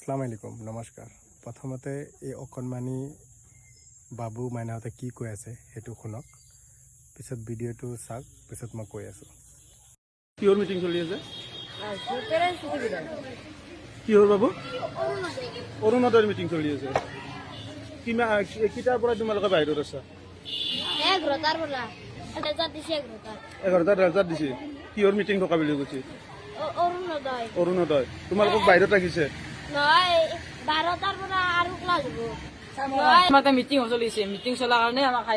আসসালামু আলাইকুম নমস্কাৰ। প্ৰথমতে এই অকণমানি বাবু মাইনাহঁতে কি কৈ আছে সেইটো শুনক, পিছত ভিডিঅ'টো চাওক, পিছত মই কৈ আছোঁ। কিহৰ মিটিং চলি আছে? কিহৰ বাবু? অৰুণোদয়ৰ মিটিং চলি আছে। কেইটাৰ পৰা তোমালোকে বাহিৰত আছা? 11টাৰ পৰা 11টাত ৰেজাল্ট দিছে। কিহৰ মিটিং থকা বুলি কৈছে? অৰুণোদয় অৰুণোদয়। তোমালোকক বাহিৰত ৰাখিছে? নহয়, 12টাৰ পৰা আৰু ক্লাছ হ'ব। আমাৰ এটা মিটিং চলিছে, মিটিং চলাৰ কাৰণে আমাক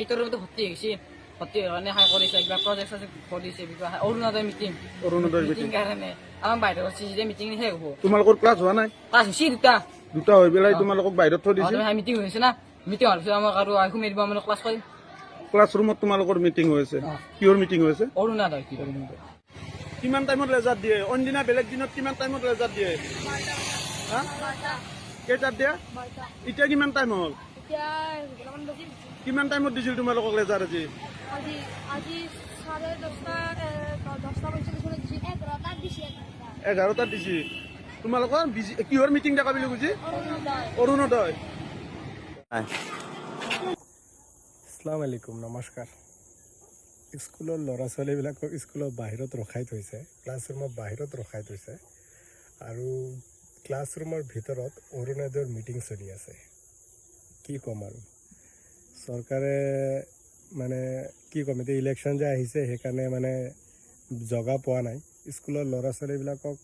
এইটোৰ মধ্যে ভৰ্তি হৈছে, ভৰ্তি হোৱাৰ কাৰণে কৰিছে কিবা প্ৰজেক্ট চজেক্ট কৰিছে, অৰুণোদয় মিটিং। অৰুণোদয় মিটিং কাৰণে আমাক বাহিৰত কৰিছে, যেতিয়া মিটিং শেষ হ'ব। তোমালোকৰ ক্লাছ হোৱা নাই? ক্লাছ হৈছে দুটা হৈ পেলাই তোমালোকক বাহিৰত থৈ দিছে। মিটিং হৈছে না, মিটিং হোৱাৰ পিছত আমাক আৰু সোমাই দিব, আমি ক্লাছ কৰিম। ক্লাছ ৰুমত তোমালোকৰ মিটিং হৈ আছে। কিহৰ মিটিং হৈ আছে? অৰুণোদয়। কিমান টাইমত ৰেজাল্ট দিয়ে? অইনদিনা বেলেগ দিনত কিমান টাইমত ৰেজাল্ট দিয়ে? হা? কেইটাত দিয়ে? এতিয়া কিমান টাইম হ'ল? কিমান টাইমত দিছিল তোমালোকক ৰেজাল্ট আজি? আজি 10:30 11টাত দিছে। তোমালোকৰ কিহৰ মিটিং দেখা বুলি কৈছে? অৰুণোদয়। আসসালামু আলাইকুম নমস্কাৰ। স্কুলৰ ল'ৰা ছোৱালীবিলাকক স্কুলৰ বাহিৰত ৰখাই থৈছে, ক্লাছৰুমৰ বাহিৰত ৰখাই থৈছে, আৰু ক্লাছৰুমৰ ভিতৰত অৰুণোদয়ৰ মিটিং চলি আছে। কি ক'ম আৰু, চৰকাৰে মানে কি ক'ম, এতিয়া ইলেকশ্যন যে আহিছে সেইকাৰণে মানে জগা পোৱা নাই। স্কুলৰ ল'ৰা ছোৱালীবিলাকক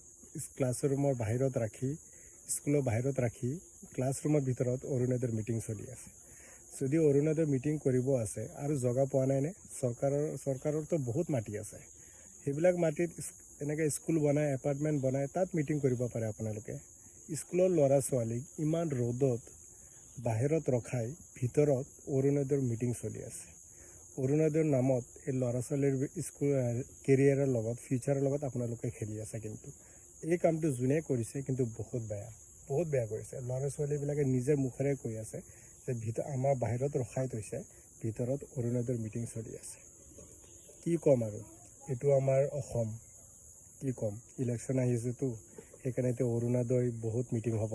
ক্লাছৰুমৰ বাহিৰত ৰাখি, স্কুলৰ বাহিৰত ৰাখি ক্লাছৰুমৰ ভিতৰত অৰুণোদয়ৰ মিটিং চলি আছে। যদি অৰুণোদয় মিটিং কৰিব আছে আৰু জগা পোৱা নাই নে? চৰকাৰৰতো বহুত মাটি আছে, সেইবিলাক মাটিত এনেকৈ স্কুল বনাই, এপাৰ্টমেণ্ট বনাই তাত মিটিং কৰিব পাৰে আপোনালোকে। স্কুলৰ ল'ৰা ছোৱালীক ইমান ৰ'দত বাহিৰত ৰখাই ভিতৰত অৰুণোদয়ৰ মিটিং চলি আছে। অৰুণোদয়ৰ নামত এই ল'ৰা ছোৱালীৰ স্কুল কেৰিয়াৰৰ লগত, ফিউচাৰৰ লগত আপোনালোকে খেলি আছে। কিন্তু এই কামটো যোনে কৰিছে কিন্তু বহুত বেয়া কৰিছে। ল'ৰা ছোৱালীবিলাকে নিজে মুখেৰে কৈ আছে যে আমাৰ বাহিৰত ৰখাই থৈছে, ভিতৰত অৰুণোদয়ৰ মিটিং চলি আছে। কি ক'ম আৰু, এইটো আমাৰ অসম, কি ক'ম, ইলেকশ্যন আহিছেতো সেইকাৰণে এতিয়া অৰুণোদয় বহুত মিটিং হ'ব,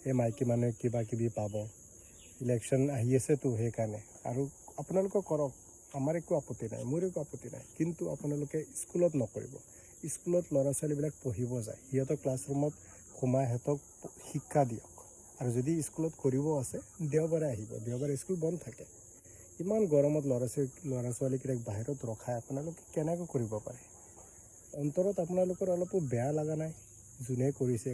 এই মাইকী মানুহে কিবা কিবি পাব। ইলেকশ্যন আহি আছেতো সেইকাৰণে, আৰু আপোনালোকে কৰক, আমাৰ একো আপত্তি নাই, মোৰ একো আপত্তি নাই, কিন্তু আপোনালোকে স্কুলত নকৰিব। স্কুলত ল'ৰা ছোৱালীবিলাক পঢ়িব যায়, সিহঁতক ক্লাছৰুমত সোমাই সিহঁতক শিক্ষা দিয়ক। আৰু যদি স্কুলত কৰিব আছে দেওবাৰে আহিব, দেওবাৰে স্কুল বন্ধ থাকে। ইমান গৰমত ল'ৰা ছোৱালীকেইটাক বাহিৰত ৰখাই আপোনালোকে কেনেকৈ কৰিব পাৰে? অন্তৰত আপোনালোকৰ অলপো বেয়া লগা নাই যোনে কৰিছে?